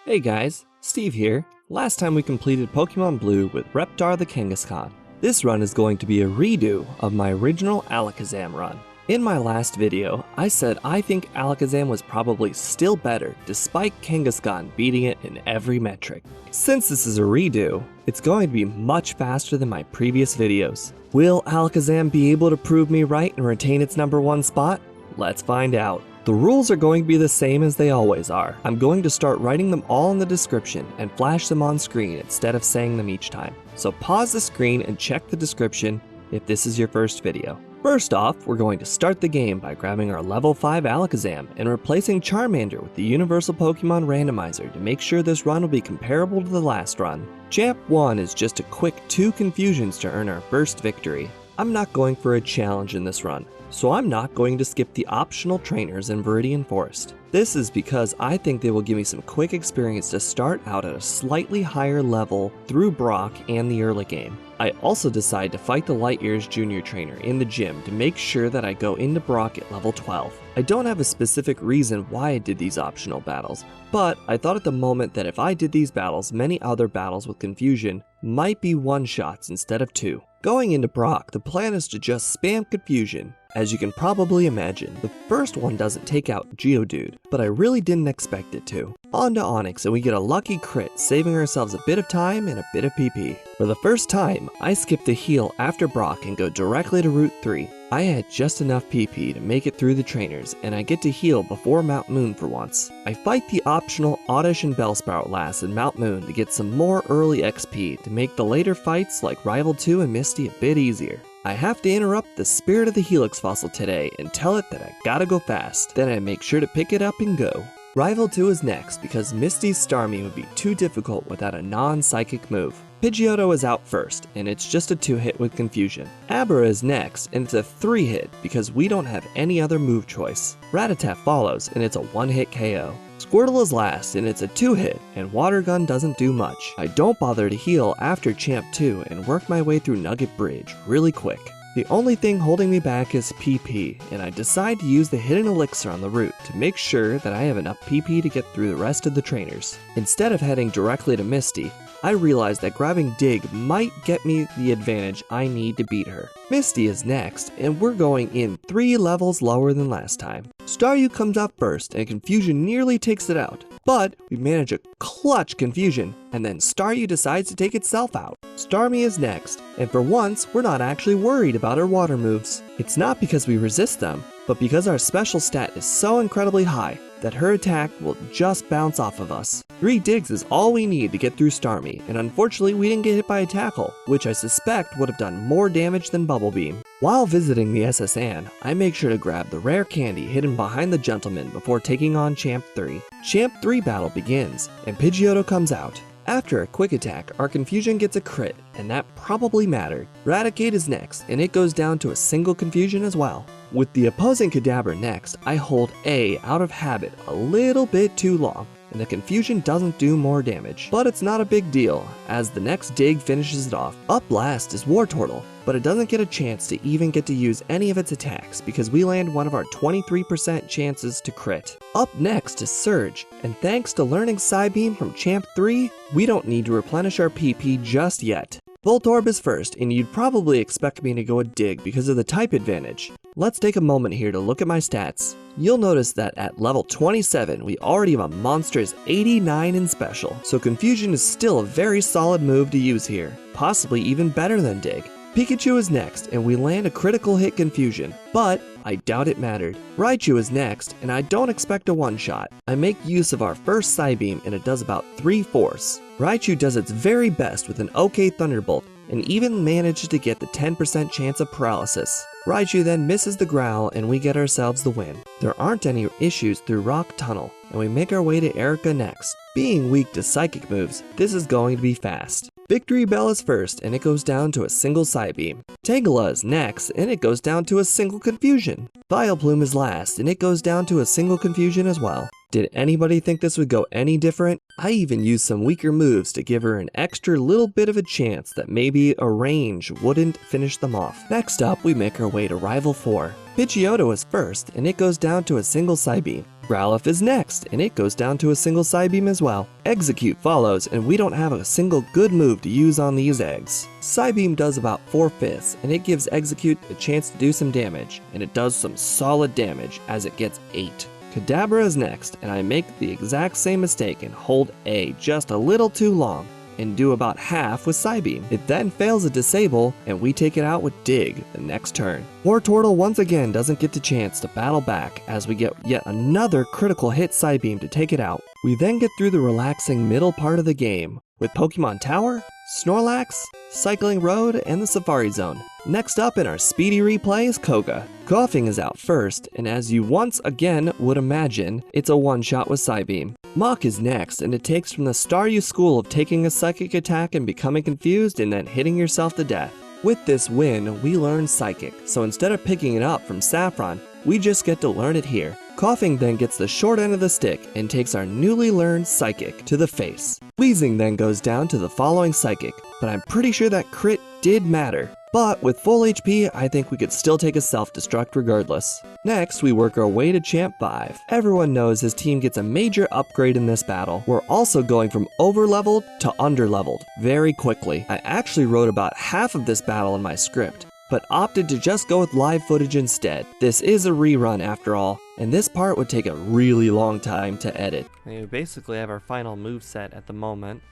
Hey guys, Steve here. Last time we completed Pokemon Blue with Reptar the Kangaskhan. This run is going to be a redo of my original Alakazam run. In my last video, I said I think Alakazam was probably still better despite Kangaskhan beating it in every metric. Since this is a redo, it's going to be much faster than my previous videos. Will Alakazam be able to prove me right and retain its #1 spot? Let's find out. The rules are going to be the same as they always are. I'm going to start writing them all in the description and flash them on screen instead of saying them each time. So pause the screen and check the description if this is your first video. First off, we're going to start the game by grabbing our level 5 Alakazam and replacing Charmander with the Universal Pokemon Randomizer to make sure this run will be comparable to the last run. Champ 1 is just a quick 2 confusions to earn our first victory. I'm not going for a challenge in this run, so I'm not going to skip the optional trainers in Viridian Forest. This is because I think they will give me some quick experience to start out at a slightly higher level through Brock and the early game. I also decide to fight the Light Years Junior trainer in the gym to make sure that I go into Brock at level 12. I don't have a specific reason why I did these optional battles, but I thought at the moment that if I did these battles, many other battles with confusion might be one-shots instead of 2. Going into Brock, the plan is to just spam confusion. As you can probably imagine, the first one doesn't take out Geodude, but I really didn't expect it to. On to Onix and we get a lucky crit, saving ourselves a bit of time and a bit of PP. For the first time, I skip the heal after Brock and go directly to Route 3. I had just enough PP to make it through the trainers, and I get to heal before Mount Moon for once. I fight the optional Oddish and Bellsprout last in Mount Moon to get some more early XP to make the later fights like Rival 2 and Misty a bit easier. I have to interrupt the Spirit of the Helix fossil today and tell it that I gotta go fast, then I make sure to pick it up and go. Rival 2 is next because Misty's Starmie would be too difficult without a non-psychic move. Pidgeotto is out first, and it's just a 2-hit with confusion. Abra is next, and it's a 3-hit because we don't have any other move choice. Rattata follows, and it's a 1-hit KO. Squirtle is last, and it's a 2-hit, and Water Gun doesn't do much. I don't bother to heal after Champ 2 and work my way through Nugget Bridge really quick. The only thing holding me back is PP, and I decide to use the hidden elixir on the route to make sure that I have enough PP to get through the rest of the trainers. Instead of heading directly to Misty, I realize that grabbing Dig might get me the advantage I need to beat her. Misty is next, and we're going in 3 levels lower than last time. Staryu comes up first, and Confusion nearly takes it out. But we manage a clutch Confusion, and then Staryu decides to take itself out. Starmie is next, and for once, we're not actually worried about her water moves. It's not because we resist them, but because our special stat is so incredibly high that her attack will just bounce off of us. 3 digs is all we need to get through Starmie, and unfortunately we didn't get hit by a tackle, which I suspect would have done more damage than Bubble Beam. While visiting the SS Anne, I make sure to grab the rare candy hidden behind the gentleman before taking on Champ 3. Champ 3 battle begins, and Pidgeotto comes out. After a quick attack, our confusion gets a crit, and that probably mattered. Raticate is next, and it goes down to a single confusion as well. With the opposing Kadabra next, I hold A out of habit a little bit too long, and the confusion doesn't do more damage. But it's not a big deal, as the next dig finishes it off. Up last is Wartortle, but it doesn't get a chance to even get to use any of its attacks because we land one of our 23% chances to crit. Up next is Surge, and thanks to learning Psybeam from Champ 3, we don't need to replenish our PP just yet. Voltorb is first, and you'd probably expect me to go a Dig because of the type advantage. Let's take a moment here to look at my stats. You'll notice that at level 27, we already have a monstrous 89 in special, so Confusion is still a very solid move to use here, possibly even better than Dig. Pikachu is next, and we land a critical hit Confusion, but I doubt it mattered. Raichu is next, and I don't expect a one-shot. I make use of our first Psybeam, and it does about 3/4. Raichu does its very best with an OK Thunderbolt, and even manages to get the 10% chance of paralysis. Raichu then misses the growl, and we get ourselves the win. There aren't any issues through Rock Tunnel, and we make our way to Erika next. Being weak to psychic moves, this is going to be fast. Victory Bell is first, and it goes down to a single Psybeam. Tangela is next, and it goes down to a single confusion. Vileplume is last, and it goes down to a single confusion as well. Did anybody think this would go any different? I even used some weaker moves to give her an extra little bit of a chance that maybe a range wouldn't finish them off. Next up, we make our way to Rival 4. Pidgeotto is first, and it goes down to a single Psybeam. Growlithe is next, and it goes down to a single Psybeam as well. Execute follows, and we don't have a single good move to use on these eggs. Psybeam does about 4/5, and it gives Execute a chance to do some damage, and it does some solid damage as it gets 8. Kadabra is next, and I make the exact same mistake and hold A just a little too long, and do about half with Psybeam. It then fails a disable, and we take it out with Dig the next turn. Wartortle once again doesn't get the chance to battle back as we get yet another critical hit Psybeam to take it out. We then get through the relaxing middle part of the game with Pokemon Tower, Snorlax, Cycling Road, and the Safari Zone. Next up in our speedy replay is Koga. Coughing is out first, and as you once again would imagine, it's a one-shot with Psybeam. Mach is next, and it takes from the Staryu school of taking a psychic attack and becoming confused and then hitting yourself to death. With this win, we learn Psychic, so instead of picking it up from Saffron, we just get to learn it here. Coughing then gets the short end of the stick and takes our newly learned Psychic to the face. Wheezing then goes down to the following Psychic, but I'm pretty sure that crit did matter. But with full HP, I think we could still take a self-destruct regardless. Next, we work our way to Champ 5. Everyone knows his team gets a major upgrade in this battle. We're also going from over-leveled to under-leveled very quickly. I actually wrote about half of this battle in my script, but opted to just go with live footage instead. This is a rerun after all, and this part would take a really long time to edit. We basically have our final moveset at the moment.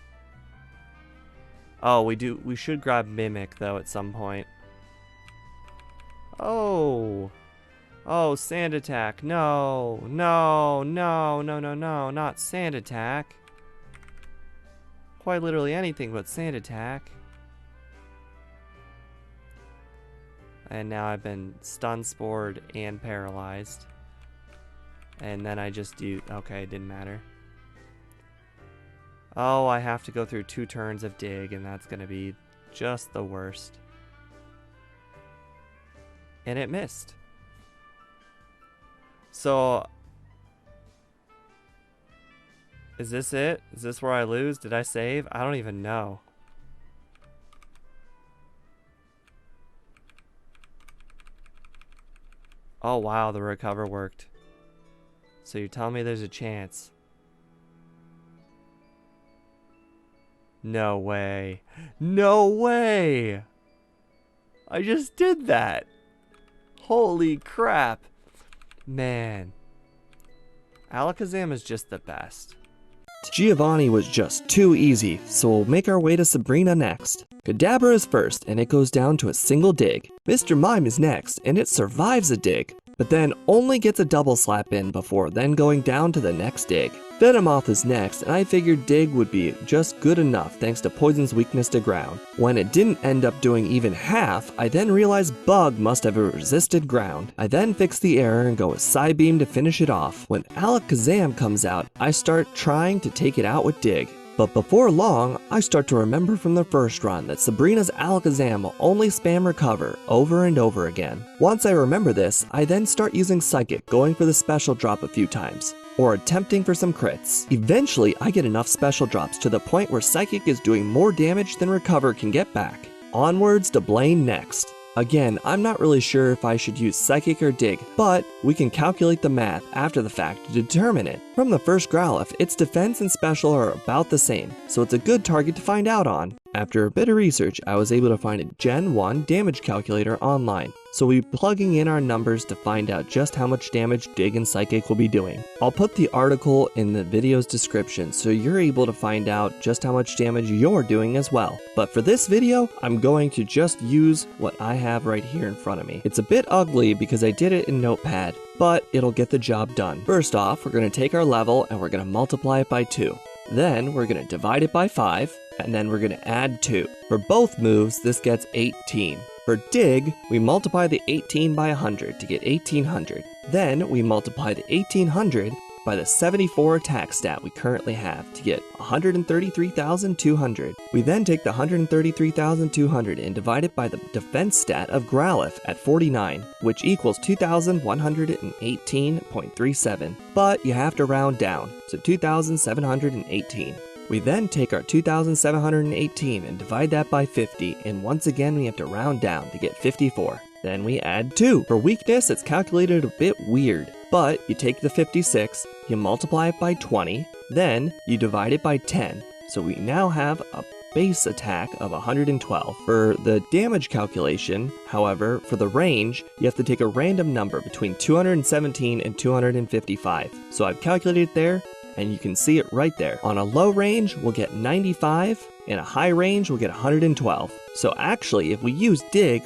Oh, we should grab Mimic though at some point. Oh, Sand Attack. No, not Sand Attack. Quite literally anything but Sand Attack. And now I've been stun spored and paralyzed. And then I just do, okay, it didn't matter. Oh, I have to go through 2 turns of Dig, and that's gonna be just the worst. And it missed. So, is this it? Is this where I lose? Did I save? I don't even know. Oh wow, the recover worked. So you're telling me there's a chance? No way. No way! I just did that! Holy crap! Man. Alakazam is just the best. Giovanni was just too easy, so we'll make our way to Sabrina next. Kadabra is first, and it goes down to a single dig. Mr. Mime is next, and it survives a dig, but then only gets a double slap in before then going down to the next dig. Venomoth is next, and I figured dig would be just good enough thanks to Poison's weakness to ground. When it didn't end up doing even half, I then realized Bug must have resisted ground. I then fix the error and go with Psybeam to finish it off. When Alakazam comes out, I start trying to take it out with dig. But before long, I start to remember from the first run that Sabrina's Alakazam will only spam recover over and over again. Once I remember this, I then start using Psychic, going for the special drop a few times, or attempting for some crits. Eventually, I get enough special drops to the point where Psychic is doing more damage than Recover can get back. Onwards to Blaine next. Again, I'm not really sure if I should use Psychic or Dig, but we can calculate the math after the fact to determine it. From the first Growlithe, its defense and special are about the same, so it's a good target to find out on. After a bit of research, I was able to find a Gen 1 damage calculator online, so we'll be plugging in our numbers to find out just how much damage Dig and Psychic will be doing. I'll put the article in the video's description so you're able to find out just how much damage you're doing as well. But for this video, I'm going to just use what I have right here in front of me. It's a bit ugly because I did it in Notepad, but it'll get the job done. First off, we're going to take our level and we're going to multiply it by 2. Then we're going to divide it by 5, and then we're going to add 2. For both moves, this gets 18. For Dig, we multiply the 18 by 100 to get 1800. Then we multiply the 1800 by the 74 attack stat we currently have to get 133,200. We then take the 133,200 and divide it by the defense stat of Growlithe at 49, which equals 2,118.37. But you have to round down, so 2,718. We then take our 2,718 and divide that by 50, and once again we have to round down to get 54. Then we add 2. For weakness, it's calculated a bit weird, but you take the 56, you multiply it by 20, then you divide it by 10. So we now have a base attack of 112. For the damage calculation, however, for the range, you have to take a random number between 217 and 255. So I've calculated it there, and you can see it right there. On a low range, we'll get 95, and a high range, we'll get 112. So actually, if we use Dig,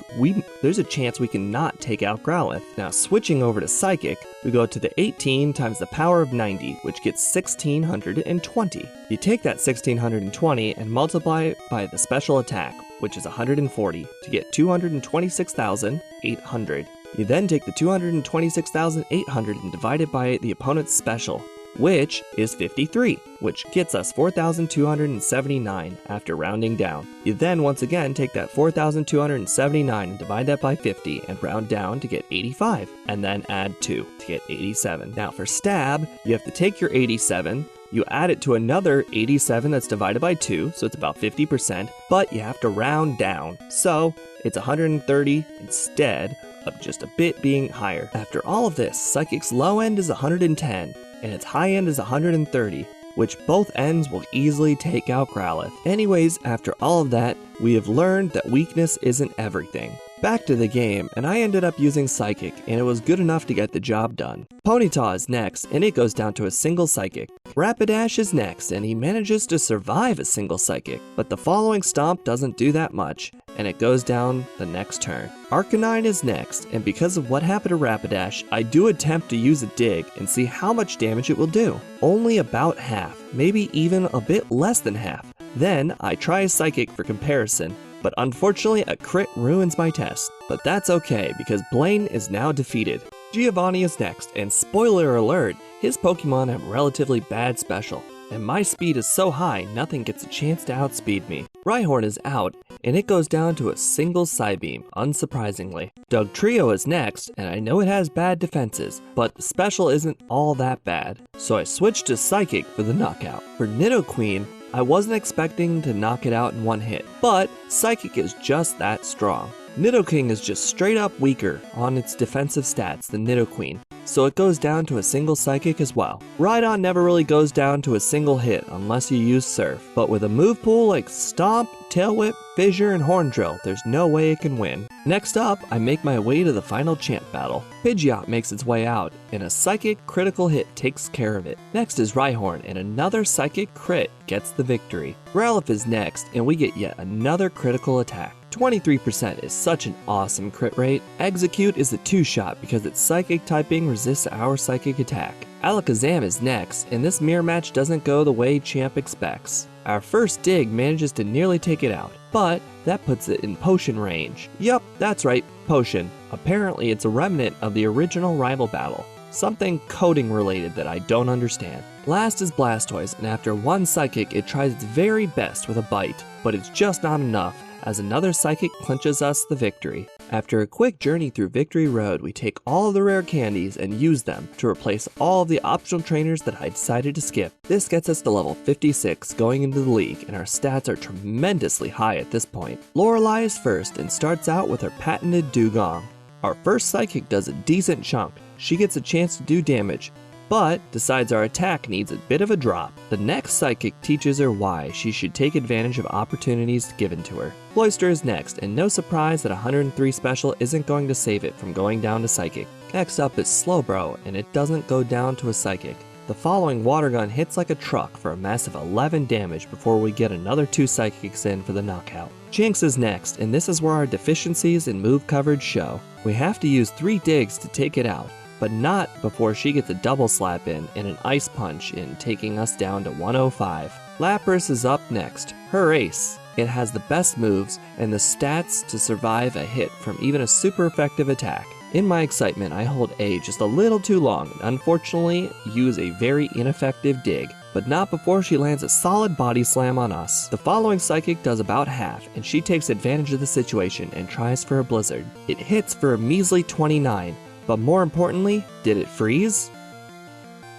there's a chance we can not take out Growlithe. Now switching over to Psychic, we go to the 18 times the power of 90, which gets 1620. You take that 1620 and multiply it by the special attack, which is 140, to get 226,800. You then take the 226,800 and divide it by the opponent's special, which is 53, which gets us 4,279 after rounding down. You then once again take that 4,279 and divide that by 50 and round down to get 85, and then add 2 to get 87. Now for Stab, you have to take your 87, you add it to another 87 that's divided by 2, so it's about 50%, but you have to round down. So it's 130 instead of just a bit being higher. After all of this, Psychic's low end is 110, and its high end is 130, which both ends will easily take out Growlithe. Anyways, after all of that, we have learned that weakness isn't everything. Back to the game, and I ended up using Psychic, and it was good enough to get the job done. Ponyta is next, and it goes down to a single Psychic. Rapidash is next, and he manages to survive a single Psychic, but the following Stomp doesn't do that much, and it goes down the next turn. Arcanine is next, and because of what happened to Rapidash, I do attempt to use a Dig and see how much damage it will do. Only about half, maybe even a bit less than half. Then I try a Psychic for comparison, but unfortunately a crit ruins my test. But that's okay, because Blaine is now defeated. Giovanni is next, and spoiler alert, his Pokemon have relatively bad special, and my speed is so high nothing gets a chance to outspeed me. Rhyhorn is out, and it goes down to a single Psybeam, unsurprisingly. Dugtrio is next, and I know it has bad defenses, but the special isn't all that bad, so I switched to Psychic for the knockout. For Nidoqueen, I wasn't expecting to knock it out in one hit, but Psychic is just that strong. Nidoking is just straight up weaker on its defensive stats than Nidoqueen, so it goes down to a single Psychic as well. Rhydon never really goes down to a single hit unless you use Surf, but with a move pool like Stomp, Tail Whip, Fissure, and Horn Drill, there's no way it can win. Next up, I make my way to the final champ battle. Pidgeot makes its way out, and a Psychic critical hit takes care of it. Next is Rhyhorn, and another Psychic crit gets the victory. Growlithe is next, and we get yet another critical attack. 23% is such an awesome crit rate. Execute is a 2-shot because its Psychic typing resists our Psychic attack. Alakazam is next, and this mirror match doesn't go the way Champ expects. Our first Dig manages to nearly take it out, but that puts it in Potion range. Yup, that's right, Potion. Apparently it's a remnant of the original rival battle. Something coding related that I don't understand. Last is Blastoise, and after one Psychic it tries its very best with a Bite, but it's just not enough, as another Psychic clinches us the victory. After a quick journey through Victory Road, we take all of the rare candies and use them to replace all of the optional trainers that I decided to skip. This gets us to level 56 going into the league, and our stats are tremendously high at this point. Lorelei is first and starts out with her patented Dugong. Our first Psychic does a decent chunk. She gets a chance to do damage, but decides our attack needs a bit of a drop. The next Psychic teaches her why she should take advantage of opportunities given to her. Cloyster is next, and no surprise that 103 special isn't going to save it from going down to Psychic. Next up is Slowbro, and it doesn't go down to a Psychic. The following Water Gun hits like a truck for a massive 11 damage before we get another 2 Psychics in for the knockout. Jinx is next, and this is where our deficiencies in move coverage show. We have to use 3 digs to take it out, but not before she gets a double slap in and an ice punch in, taking us down to 105. Lapras is up next. Her ace. It has the best moves and the stats to survive a hit from even a super effective attack. In my excitement, I hold A just a little too long and unfortunately use a very ineffective dig, but not before she lands a solid body slam on us. The following Psychic does about half, and she takes advantage of the situation and tries for a Blizzard. It hits for a measly 29, but more importantly, did it freeze?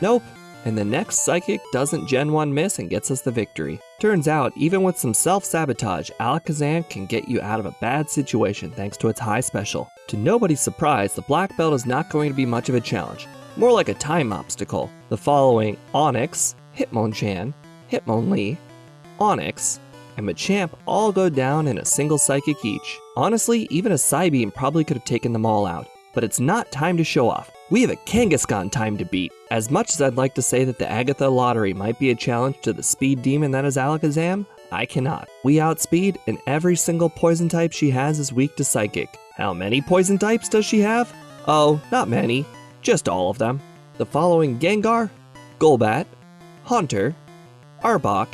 Nope, and the next Psychic doesn't Gen 1 miss and gets us the victory. Turns out, even with some self-sabotage, Alakazam can get you out of a bad situation thanks to its high special. To nobody's surprise, the Black Belt is not going to be much of a challenge, more like a time obstacle. The following Onix, Hitmonchan, Hitmonlee, Onix, and Machamp all go down in a single Psychic each. Honestly, even a Psybeam probably could have taken them all out. But it's not time to show off. We have a Kangaskhan time to beat. As much as I'd like to say that the Agatha lottery might be a challenge to the speed demon that is Alakazam, I cannot. We outspeed, and every single poison type she has is weak to Psychic. How many poison types does she have? Oh, not many. Just all of them. The following Gengar, Golbat, Haunter, Arbok,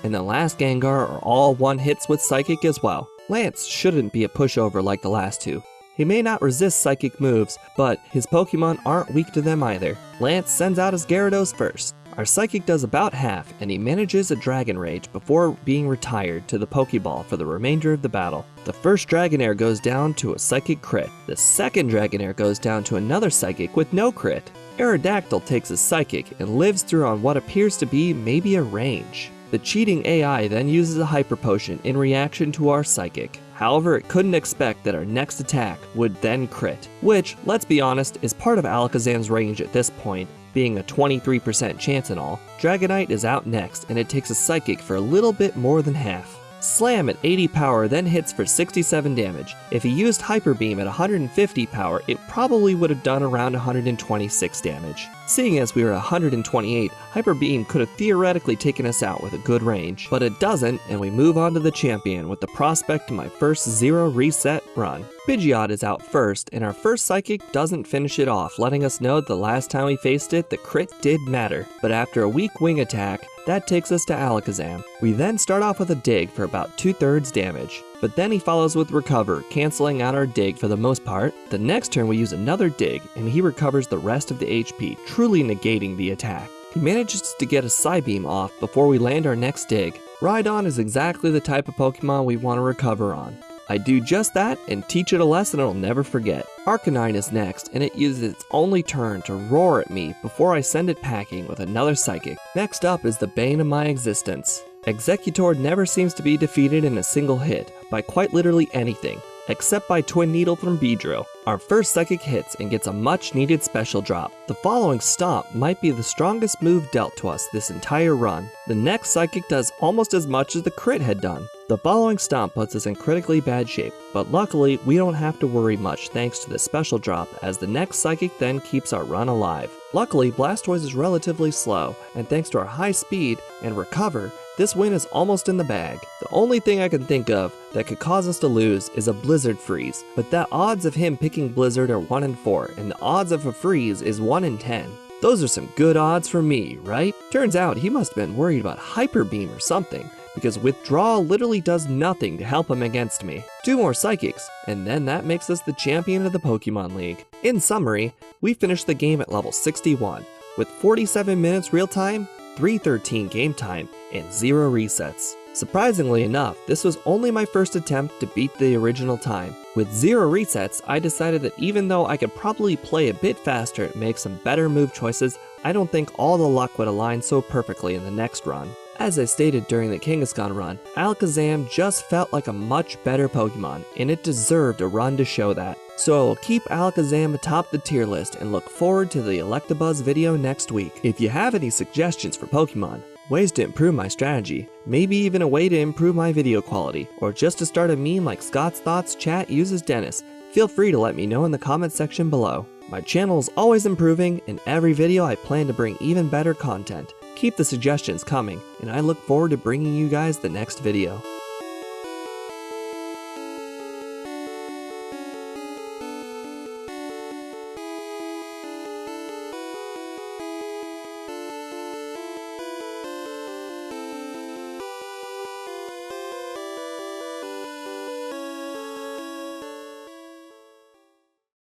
and the last Gengar are all one hits with Psychic as well. Lance shouldn't be a pushover like the last two. He may not resist Psychic moves, but his Pokemon aren't weak to them either. Lance sends out his Gyarados first. Our Psychic does about half, and he manages a Dragon Rage before being retired to the Pokeball for the remainder of the battle. The first Dragonair goes down to a Psychic crit. The second Dragonair goes down to another Psychic with no crit. Aerodactyl takes his Psychic and lives through on what appears to be maybe a range. The cheating AI then uses a Hyper Potion in reaction to our Psychic. However, it couldn't expect that our next attack would then crit, which, let's be honest, is part of Alakazam's range at this point, being a 23% chance and all. Dragonite is out next, and it takes a Psychic for a little bit more than half. Slam at 80 power then hits for 67 damage. If he used Hyper Beam at 150 power, it probably would have done around 126 damage. Seeing as we were 128, Hyper Beam could have theoretically taken us out with a good range, but it doesn't, and we move on to the champion with the prospect of my first zero reset run. Pidgeot is out first, and our first Psychic doesn't finish it off, letting us know that the last time we faced it, the crit did matter. But after a weak wing attack, that takes us to Alakazam. We then start off with a Dig for about 2/3 damage, but then he follows with Recover, cancelling out our Dig for the most part. The next turn we use another Dig, and he recovers the rest of the HP, truly negating the attack. He manages to get a Psybeam off before we land our next Dig. Rhydon is exactly the type of Pokemon we want to recover on. I do just that and teach it a lesson it'll never forget. Arcanine is next, and it uses its only turn to roar at me before I send it packing with another Psychic. Next up is the bane of my existence. Executor never seems to be defeated in a single hit by quite literally anything, except by Twin Needle from Beedrill. Our first Psychic hits and gets a much needed special drop. The following Stomp might be the strongest move dealt to us this entire run. The next Psychic does almost as much as the crit had done. The following Stomp puts us in critically bad shape, but luckily we don't have to worry much thanks to the special drop, as the next Psychic then keeps our run alive. Luckily, Blastoise is relatively slow, and thanks to our high speed and Recover, this win is almost in the bag. The only thing I can think of that could cause us to lose is a Blizzard Freeze, but the odds of him picking Blizzard are 1 in 4, and the odds of a freeze is 1 in 10. Those are some good odds for me, right? Turns out he must have been worried about Hyper Beam or something, because Withdrawal literally does nothing to help him against me. 2 more Psychics, and then that makes us the champion of the Pokemon League. In summary, we finished the game at level 61, with 47 minutes real time, 3:13 game time, and 0 resets. Surprisingly enough, this was only my first attempt to beat the original time. With 0 resets, I decided that even though I could probably play a bit faster and make some better move choices, I don't think all the luck would align so perfectly in the next run. As I stated during the Kangaskhan run, Alakazam just felt like a much better Pokemon, and it deserved a run to show that. So I will keep Alakazam atop the tier list and look forward to the Electabuzz video next week. If you have any suggestions for Pokemon, ways to improve my strategy, maybe even a way to improve my video quality, or just to start a meme like Scott's Thoughts Chat uses Dennis, feel free to let me know in the comment section below. My channel is always improving, and every video I plan to bring even better content. Keep the suggestions coming, and I look forward to bringing you guys the next video.